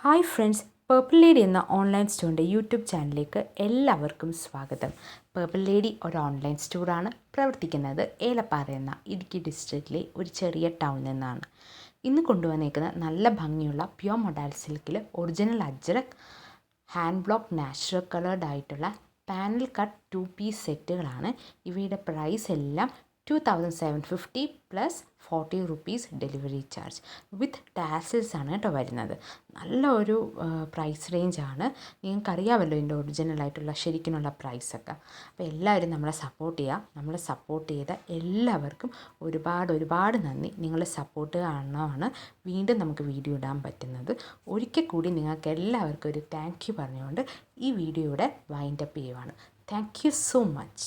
Hi friends, purple lady എന്ന online സ്റ്റോറിൻ്റെ YouTube ചാനലിലേക്ക് എല്ലാവർക്കും സ്വാഗതം. പേർപ്പിൾ ലേഡി ഒരു ഓൺലൈൻ സ്റ്റോറാണ്. പ്രവർത്തിക്കുന്നത് ഏലപ്പാറ എന്ന ഇടുക്കി ഡിസ്ട്രിക്റ്റിലെ ഒരു ചെറിയ ടൗണിൽ നിന്നാണ്. ഇന്ന് കൊണ്ടുവന്നേക്കുന്ന നല്ല ഭംഗിയുള്ള പ്യുവർ മൊഡാൽ സിൽക്കിൽ original ajrak hand block natural coloured ആയിട്ടുള്ള പാനൽ കട്ട് 2 പീസ് സെറ്റുകളാണ്. ഇവയുടെ പ്രൈസ് എല്ലാം 2750 plus 40 rupees delivery charge with tassels ആണ് കേട്ടോ വരുന്നത്. നല്ല ഒരു പ്രൈസ് റേഞ്ചാണ്. നിങ്ങൾക്കറിയാമല്ലോ ഇതിൻ്റെ ഒറിജിനലായിട്ടുള്ള ശരിക്കുമുള്ള പ്രൈസൊക്കെ. അപ്പോൾ എല്ലാവരും നമ്മളെ സപ്പോർട്ട് ചെയ്യുക. നമ്മളെ സപ്പോർട്ട് ചെയ്ത എല്ലാവർക്കും ഒരുപാട് നന്ദി. നിങ്ങളുടെ സപ്പോർട്ട് കാരണമാണ് വീണ്ടും നമുക്ക് വീഡിയോ ഇടാൻ പറ്റുന്നത്. ഒരിക്കൽ കൂടി നിങ്ങൾക്ക് എല്ലാവർക്കും ഒരു താങ്ക് യു പറഞ്ഞുകൊണ്ട് ഈ വീഡിയോയുടെ വൈൻഡപ്പ് ചെയ്യുവാണ്. Thank you so much.